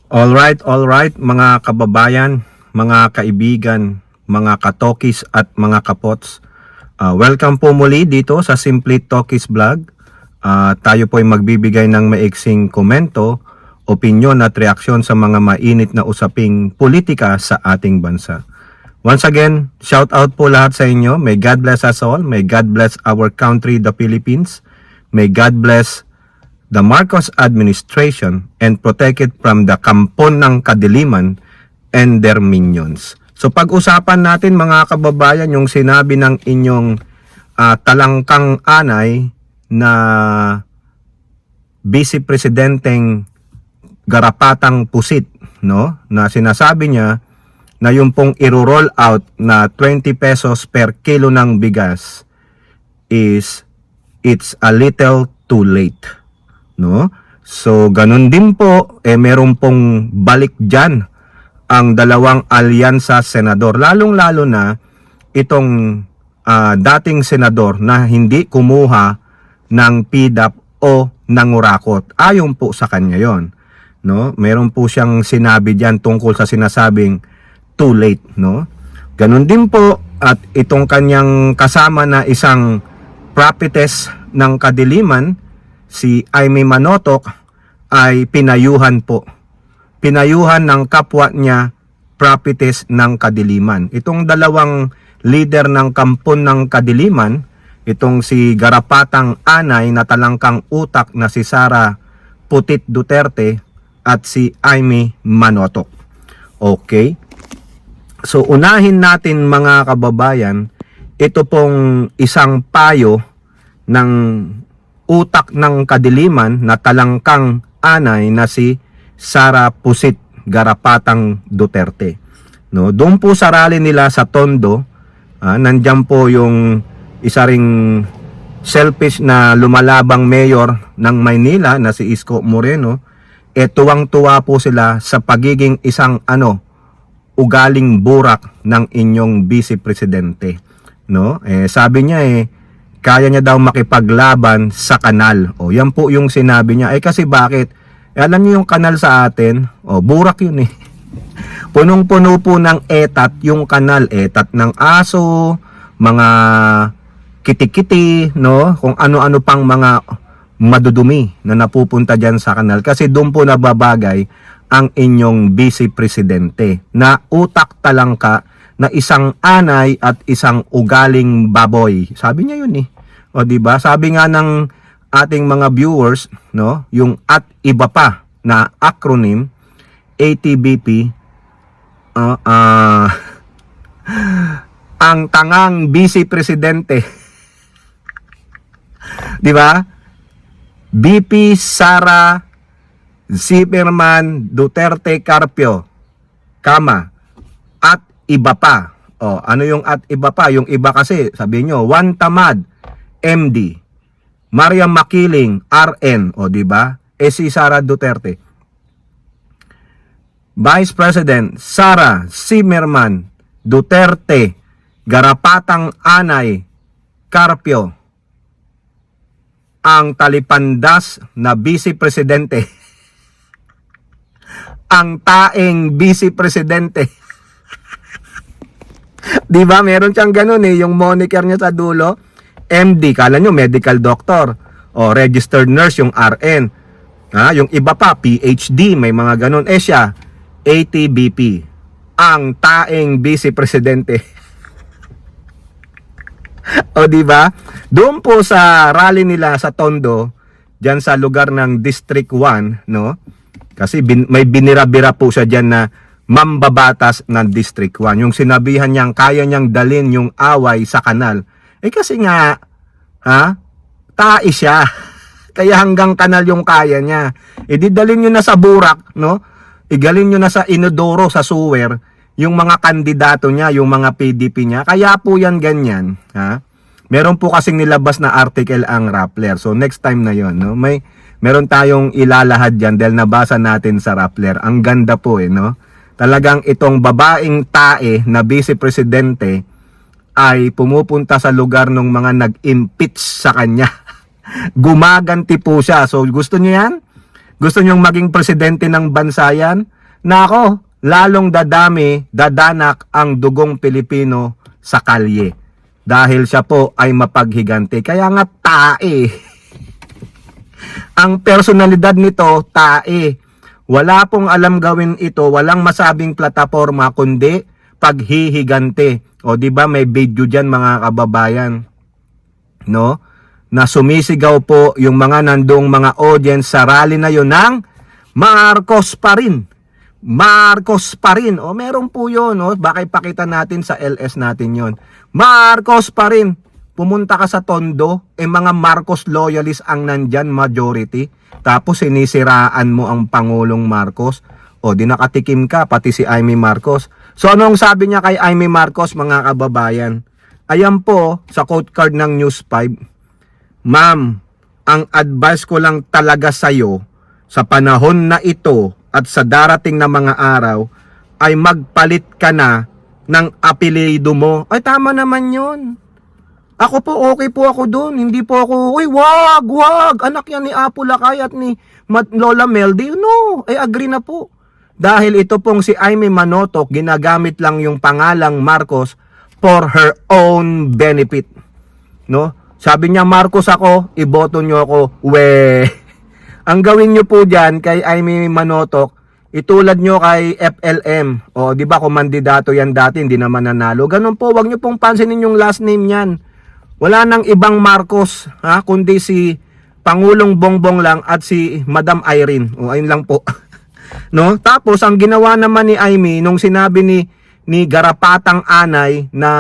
All right, mga kababayan, mga kaibigan, mga katokis at mga kapots. Welcome po muli dito sa Simply Talkies Vlog. Tayo po ay magbibigay ng maiksing komento, opinyon at reaksyon sa mga mainit na usaping politika sa ating bansa. Once again, shout out po lahat sa inyo. May God bless us all. May God bless our country, the Philippines. May God bless the Marcos administration and protect it from the kampon ng kadiliman and their minions. So pag-usapan natin mga kababayan yung sinabi ng inyong talangkang anay na Vice Presidenteng Garapatang Pusit, no? Na sinasabi niya na yung pong i-roll out na 20 pesos per kilo ng bigas it's a little too late. No? So ganun din po meron pong balik diyan ang dalawang alyansa senador, lalong-lalo na itong dating senador na hindi kumuha ng PDAP o nangurakot. Ayon po sa kanya 'yon, no? Meron po siyang sinabi diyan tungkol sa sinasabing too late, no? Ganun din po at itong kanyang kasama na isang prophetess ng kadiliman, si Aimee Manotoc, ay pinayuhan po. Pinayuhan ng kapwa niya prophetess ng kadiliman. Itong dalawang leader ng kampon ng kadiliman, itong si Garapatang Anay na talangkang utak na si Sara Putit Duterte at si Aimee Manotoc. Okay? So unahin natin mga kababayan, ito pong isang payo ng utak ng kadiliman na talangkang anay na si Sara Pusit Garapatang Duterte. No, doon po sa rally nila sa Tondo, nandiyan po yung isa ring selfish na lumalabang mayor ng Maynila na si Isko Moreno. Tuwang-tuwa po sila sa pagiging isang ugaling burak ng inyong Vice Presidente. No? Sabi niya kaya niya daw makipaglaban sa kanal. Yan po yung sinabi niya. Kasi bakit? Alam niyo yung kanal sa atin, burak yun Punong-puno po ng etat yung kanal. Etat ng aso, mga kitikiti, no? Kung ano-ano pang mga madudumi na napupunta dyan sa kanal. Kasi doon po nababagay ang inyong Vice Presidente na utak talangka na isang anay at isang ugaling baboy. Sabi niya yun O di ba? Sabi nga ng ating mga viewers, no, yung at iba pa na acronym ATBP, ang tangang Vice Presidente. Di ba? BP Sara Zimmerman Duterte Carpio, at iba pa. Ano yung at iba pa? Yung iba kasi, sabi nyo, Juan Tamad, MD, Maria Makiling, RN, di ba? Si Sara Duterte. Vice President Sara Zimmerman Duterte Garapatang Anay Carpio, ang talipandas na Vice Presidente. Ang taeng Vice Presidente. Di ba? Meron siyang ganun yung moniker niya sa dulo. MD, kala nyo medical doctor. Registered nurse yung RN. Yung iba pa, PhD, may mga ganun. Siya, ATBP. Ang taeng Vice Presidente. Di ba? Doon po sa rally nila sa Tondo, diyan sa lugar ng District 1, no? Kasi may binira-bira po siya diyan na mambabatas ng District 1. Yung sinabihan niyang kaya niyang dalin yung away sa kanal. Kasi nga, tae siya. Kaya hanggang kanal yung kaya niya. Dalin nyo na sa Burak, no? Igalin nyo na sa Inodoro, sa Suwer, yung mga kandidato niya, yung mga PDP niya. Kaya po yan ganyan, Meron po kasing nilabas na article ang Rappler. So next time na yon, no? Meron tayong ilalahad diyan dahil nabasa natin sa Rappler. Ang ganda po no? Talagang itong babaeng tae na Vice Presidente ay pumupunta sa lugar ng mga nag-impeach sa kanya. Gumaganti po siya. So gusto niyo yan? Gusto niyong maging presidente ng bansa yan? nako, lalong dadanak ang dugong Pilipino sa kalye. Dahil siya po ay mapaghiganti. Kaya nga tae. Ang personalidad nito, tae. Wala pong alam gawin ito, walang masabing plataforma, kundi paghihigante. O di ba may video diyan mga kababayan, no? Na sumisigaw po yung mga nandong mga audience sa rally na yun ng Marcos pa rin. Marcos pa rin. O meron po yun, no? Baka ipakita natin sa LS natin yon. Marcos pa rin. Pumunta ka sa Tondo, mga Marcos loyalist ang nandyan, majority. Tapos sinisiraan mo ang Pangulong Marcos. O di nakatikim ka, pati si Amy Marcos. So anong sabi niya kay Amy Marcos, mga kababayan? Ayan po, sa quote card ng News 5. Ma'am, ang advice ko lang talaga sa'yo, sa panahon na ito at sa darating na mga araw, ay magpalit ka na ng apelyido mo. Ay tama naman yun. Ako po, okay po ako doon. Hindi po ako, uy, wag. Anak yan ni Apo Lakay at ni Lola Meldy. No, agree na po. Dahil ito pong si Amy Manotoc, ginagamit lang yung pangalang Marcos for her own benefit. No? Sabi niya, Marcos ako, iboto nyo ako. Ang gawin nyo po dyan kay Amy Manotoc, itulad nyo kay FLM. O, di ba, kumandidato yan dati, hindi naman nanalo. Ganun po, wag nyo pong pansinin yung last name yan. Wala nang ibang Marcos, kundi si Pangulong Bongbong lang at si Madam Irene. O, ayun lang po. No? Tapos, ang ginawa naman ni Amy, nung sinabi ni Garapatang Anay na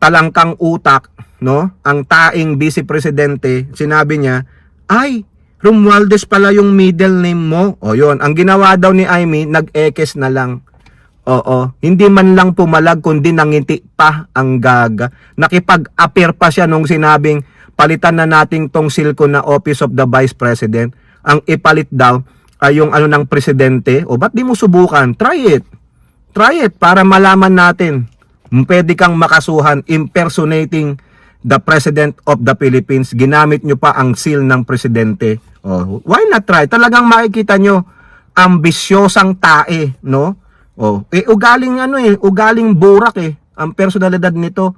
talangkang utak, no? Ang taing vice presidente, sinabi niya, ay, Romualdez pala yung middle name mo. O yun, ang ginawa daw ni Amy, nag-ekes na lang. Oo, hindi man lang pumalag kundi nangiti pa ang gaga. Nakipag-appear pa siya nung sinabing palitan na nating tong silko na Office of the Vice President. Ang ipalit daw ay yung ano ng presidente. O ba't di mo subukan? Try it. Try it para malaman natin. Pwede kang makasuhan impersonating the President of the Philippines. Ginamit nyo pa ang seal ng presidente. Oh, why not try? Talagang makikita nyo ambisyosang tae, no? Oh, ugaling burak ang personalidad nito.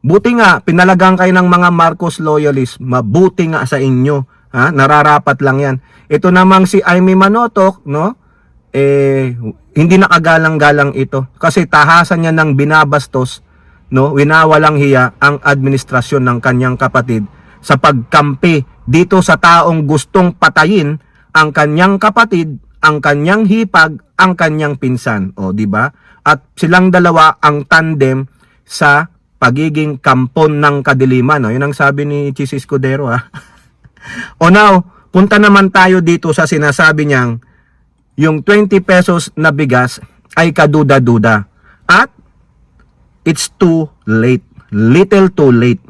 Buti nga pinalagang kayo ng mga Marcos loyalist. Mabuti nga sa inyo, nararapat lang 'yan. Ito namang si Amy Manotoc, no? Hindi nakagalang-galang ito kasi tahasan niya ng binabastos, no? Winawalang hiya ang administrasyon ng kanyang kapatid sa pagkampi dito sa taong gustong patayin ang kanyang kapatid, ang kanyang hipag, ang kanyang pinsan. O, di ba? At silang dalawa ang tandem sa pagiging kampon ng kadiliman. O, yun ang sabi ni Chis Escudero, O now, punta naman tayo dito sa sinasabi niyang yung 20 pesos na bigas ay kaduda-duda. At it's too late. Little too late.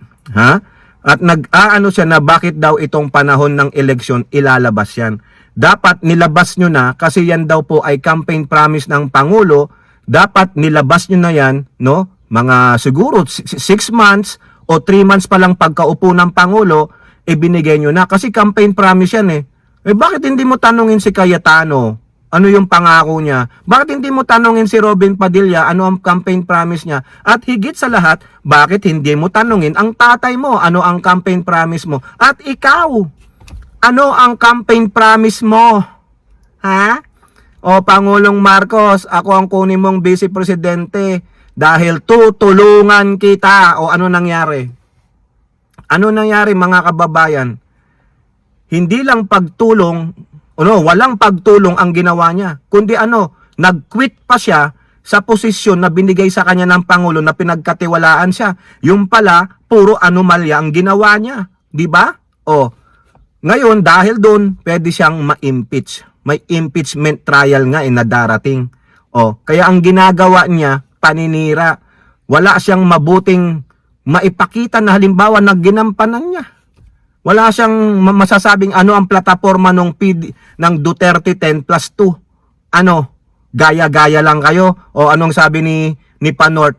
At nag-aano siya na bakit daw itong panahon ng eleksyon ilalabas yan. Dapat nilabas nyo na kasi yan daw po ay campaign promise ng Pangulo. Dapat nilabas nyo na yan, no? Mga siguro 6 months o 3 months pa lang pagkaupo ng Pangulo, ibinigay nyo na. Kasi campaign promise yan bakit hindi mo tanungin si Cayetano? Ano yung pangako niya? Bakit hindi mo tanungin si Robin Padilla? Ano ang campaign promise niya? At higit sa lahat, bakit hindi mo tanungin ang tatay mo? Ano ang campaign promise mo? At ikaw, ano ang campaign promise mo? O Pangulong Marcos, ako ang kunin mong vice presidente dahil tutulungan kita. O ano nangyari? Ano nangyari mga kababayan? Hindi lang pagtulong, walang pagtulong ang ginawa niya. Kundi nag-quit pa siya sa posisyon na binigay sa kanya ng Pangulo na pinagkatiwalaan siya. Yung pala, puro anomalya ang ginawa niya. Di ba? Ngayon, dahil doon, pwede siyang ma-impeach. May impeachment trial nga na darating. Kaya ang ginagawa niya, paninira. Wala siyang mabuting maipakita na halimbawa na ginampanan niya. Wala siyang masasabing ano ang plataforma ng Duterte 10+2. Gaya-gaya lang kayo? O anong sabi ni Panort?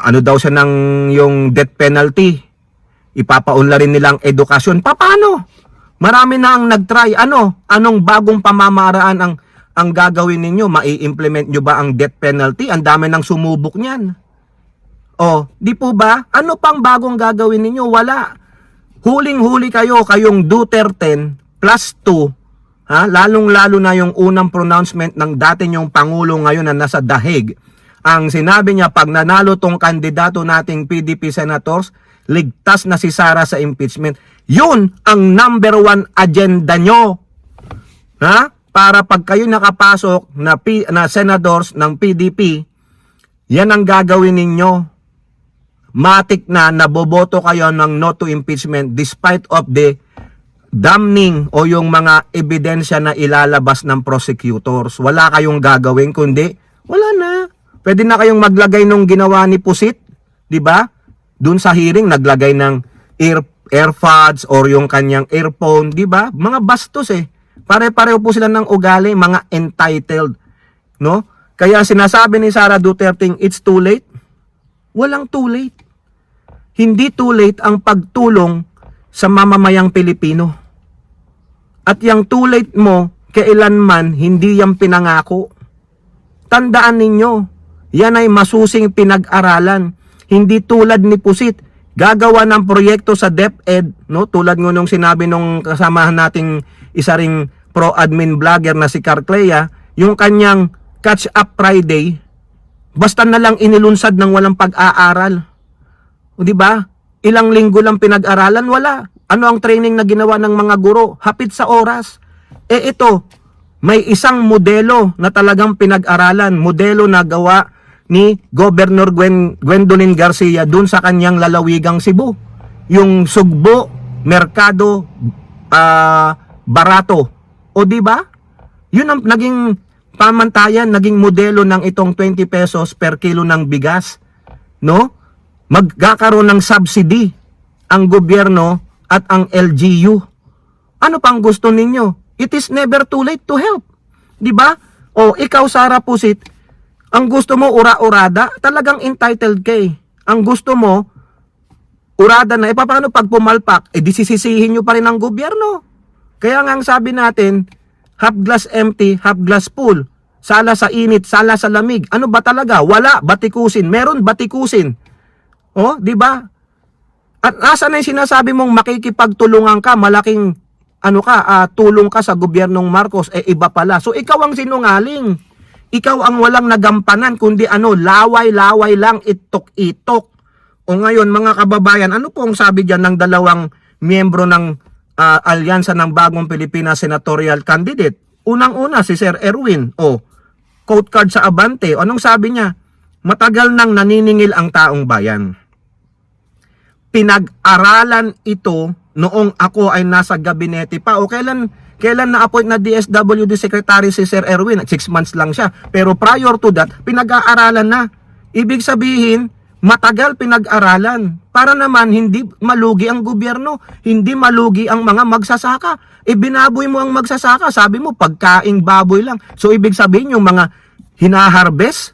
Ano daw siya ng yung death penalty? Ipapaunla rin nilang edukasyon. Paano? Marami na ang nagtry. Anong bagong pamamaraan ang gagawin ninyo? Mai-implement nyo ba ang death penalty? Ang dami ng sumubok niyan. O, di po ba? Ano pang bagong gagawin ninyo? Wala. Huling-huli kayo, kayong Duterte plus 2. Ha? Lalong-lalo na yung unang pronouncement ng dati nyong Pangulo ngayon na nasa dahig. Ang sinabi niya, pag nanalo tong kandidato nating PDP senators, ligtas na si Sara sa impeachment. Yun ang number 1 agenda nyo. Ha? Para pag kayo nakapasok na senators ng PDP, yan ang gagawin ninyo. Matik na naboboto kayo ng no to impeachment despite of the damning o yung mga ebidensya na ilalabas ng prosecutors. Wala kayong gagawin kundi wala na. Pwede na kayong maglagay nung ginawa ni Pusit, di ba? Doon sa hearing naglagay ng AirPods or yung kanyang earphone, di ba? Mga bastos eh. Pare-pareho po sila ng ugali, mga entitled, no? Kaya sinasabi ni Sara Duterte, it's too late. Walang too late. Hindi too late ang pagtulong sa mamamayang Pilipino. At yung too late mo, kailanman hindi yan pinangako. Tandaan ninyo, yan ay masusing pinag-aralan. Hindi tulad ni Pusit, gagawa ng proyekto sa DepEd, no? Tulad ng nung sinabi nung kasamahan nating isa ring pro-admin vlogger na si Carclea, yung kanyang Catch Up Friday, basta na lang inilunsad ng walang pag-aaral. O di ba? Ilang linggo lang pinag-aralan, wala. Ano ang training na ginawa ng mga guro? Hapit sa oras. Ito, may isang modelo na talagang pinag-aralan, modelo na gawa ni Governor Gwendolyn Garcia dun sa kanyang lalawigang Cebu. Yung sugbo, merkado, barato. O di ba? Yun ang naging pamantayan, naging modelo ng itong 20 pesos per kilo ng bigas, no? Magkakaroon ng subsidy ang gobyerno at ang LGU. Ano pang gusto ninyo? It is never too late to help. Di ba? O ikaw, Sara Pusit, ang gusto mo ura-urada, talagang entitled kay. Ang gusto mo urada na, paano pag pumalpak? Disisisihin nyo pa rin ang gobyerno. Kaya nga ang sabi natin, half glass empty, half glass full. Sala sa init, sala sa lamig. Ano ba talaga? Wala, batikusin. Meron, batikusin. O, di ba? At asa na yung sinasabi mong makikipagtulungan ka, malaking tulong ka sa gobyernong Marcos, iba pala. So ikaw ang sinungaling. Ikaw ang walang nagampanan, kundi laway-laway lang, itok-itok. O ngayon, mga kababayan, ano po ang sabi dyan ng dalawang miyembro ng alyansa ng Bagong Pilipinas senatorial candidate? Unang-una, si Sir Erwin. Quote card sa Abante. Anong sabi niya? Matagal nang naniningil ang taong bayan. Pinag-aralan ito noong ako ay nasa gabinete pa. O kailan na-appoint na DSWD Secretary si Sir Erwin? 6 months lang siya. Pero prior to that, pinag-aaralan na. Ibig sabihin, matagal pinag-aralan para naman hindi malugi ang gobyerno, hindi malugi ang mga magsasaka. Binaboy mo ang magsasaka, sabi mo pagkaing baboy lang. So ibig sabihin yung mga hinaharvest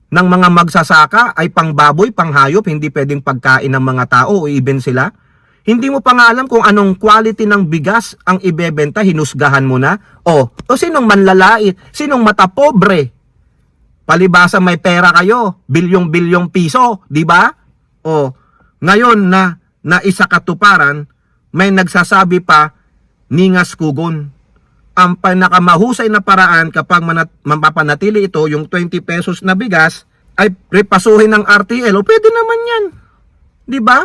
ng mga magsasaka ay pangbaboy, panghayop, hindi pwedeng pagkain ng mga tao o even sila. Hindi mo pa nga alam kung anong quality ng bigas ang ibebenta, hinusgahan mo na. O sinong manlalait, sinong mata pobre. Palibasa may pera kayo, bilyong-bilyong piso, di ba? Ngayon na isa katuparan, may nagsasabi pa, ningas kugon. Ang pinakamahusay na paraan kapag mapapanatili ito, yung 20 pesos na bigas, ay repasuhin ng RTL. Pwede naman yan. Di ba?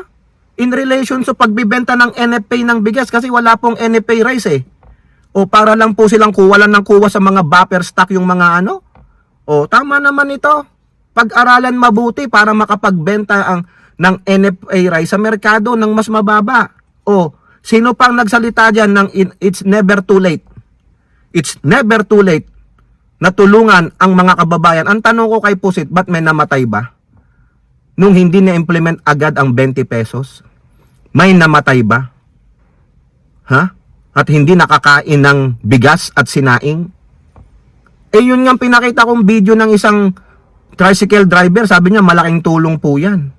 In relation sa pagbibenta ng NFA ng bigas, kasi wala pong NFA rice eh. Para lang po silang kuwalan ng kuwa sa mga buffer stock yung mga tama naman ito. Pag-aralan mabuti para makapagbenta ng NFA rice sa merkado ng mas mababa. Sino pang nagsalita dyan ng it's never too late? It's never too late na tulungan ang mga kababayan. Ang tanong ko kay Pusit, ba't may namatay ba? Nung hindi na-implement agad ang 20 pesos? May namatay ba? Ha? At hindi nakakain ng bigas at sinaing? Yun nga pinakita kong video ng isang tricycle driver, sabi niya malaking tulong po yan.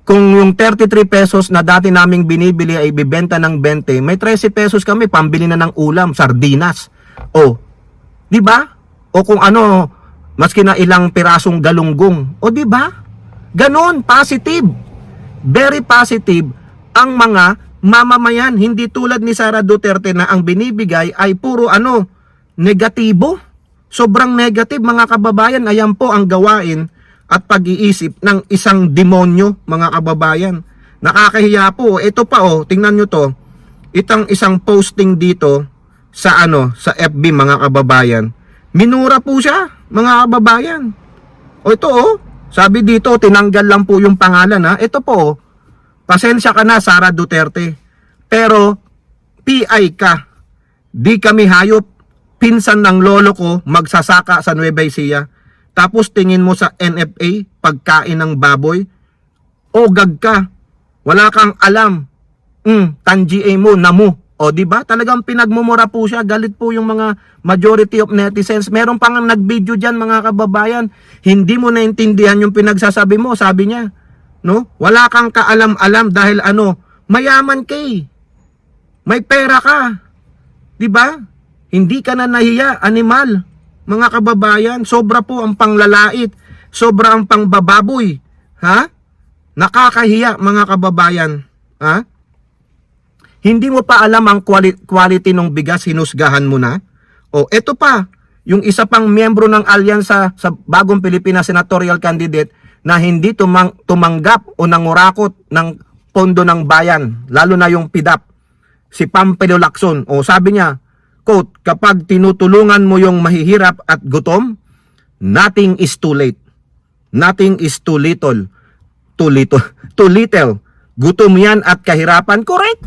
Kung yung 33 pesos na dati naming binibili ay ibibenta ng 20, may 13 pesos kami, pambili na ng ulam, sardinas. Di ba? o kung ano, maski na ilang pirasong galunggong. O di ba? Ganon, positive. Very positive ang mga mamamayan, hindi tulad ni Sara Duterte na ang binibigay ay puro ano, negatibo. Sobrang negative mga kababayan. Ayan po ang gawain at pag-iisip ng isang demonyo mga kababayan. Nakakahiya po. Ito pa tingnan nyo to. Itang isang posting dito sa sa FB mga kababayan. Minura po siya mga kababayan. Ito sabi dito tinanggal lang po yung pangalan Ito po pasensya ka na Sara Duterte. Pero PI ka. Di kami hayop. Pinsan ng lolo ko magsasaka sa Nueva Ecija. Tapos tingin mo sa NFA pagkain ng baboy. Ogag ka. Wala kang alam. Tangiay mo, namu. O di ba? Talagang pinagmumura po siya. Galit po yung mga majority of netizens. Meron pang nag-video diyan mga kababayan. Hindi mo naintindihan yung pinagsasabi mo, sabi niya. No? Wala kang kaalam-alam dahil mayaman kay. May pera ka. Di ba? Hindi ka na nahiya, animal. Mga kababayan, sobra po ang panglalait. Sobra ang pangbababoy. Ha? Nakakahiya mga kababayan. Ha? Hindi mo pa alam ang quality ng bigas, hinusgahan mo na. Eto pa, yung isa pang miyembro ng alyansa sa Bagong Pilipinas senatorial candidate na hindi tumanggap o nangurakot ng pondo ng bayan, lalo na yung PIDAP, si Pampelo Lacson. Sabi niya, quote, kapag tinutulungan mo yung mahihirap at gutom, nothing is too late. Nothing is too little. Too little. Gutom yan at kahirapan. Correct.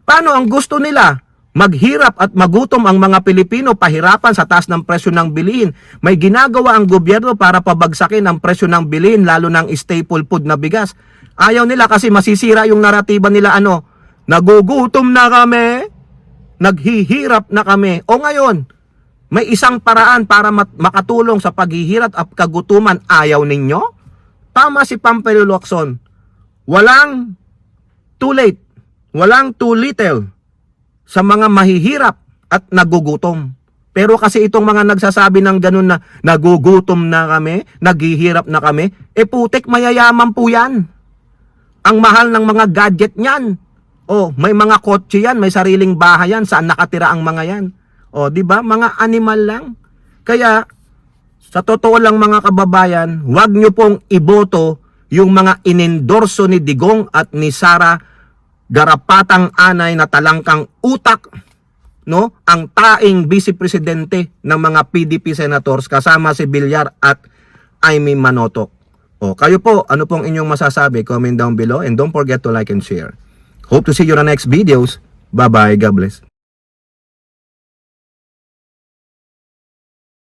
Paano ang gusto nila? Maghirap at magutom ang mga Pilipino, pahirapan sa taas ng presyo ng bilihin. May ginagawa ang gobyerno para pabagsakin ang presyo ng bilihin, lalo ng staple food na bigas. Ayaw nila kasi masisira yung naratiba nila nagugutom na kami. Naghihirap na kami. Ngayon, may isang paraan para makatulong sa paghihirap at kagutuman. Ayaw ninyo? Tama si Pampelo Lacson. Walang too late. Walang too little sa mga mahihirap at nagugutom. Pero kasi itong mga nagsasabi ng ganun na nagugutom na kami, naghihirap na kami, putik mayayaman po yan. Ang mahal ng mga gadget niyan. May mga kotse yan, may sariling bahay yan, saan nakatira ang mga yan. Di ba? Mga animal lang. Kaya, sa totoo lang mga kababayan, huwag nyo pong iboto yung mga inendorso ni Digong at ni Sara, garapatang anay na talangkang utak, ang taing vice presidente ng mga PDP senators kasama si Villar at Amy Manotoc. Kayo po, ano pong inyong masasabi? Comment down below and don't forget to like and share. Hope to see you on the next videos. Bye-bye. God bless.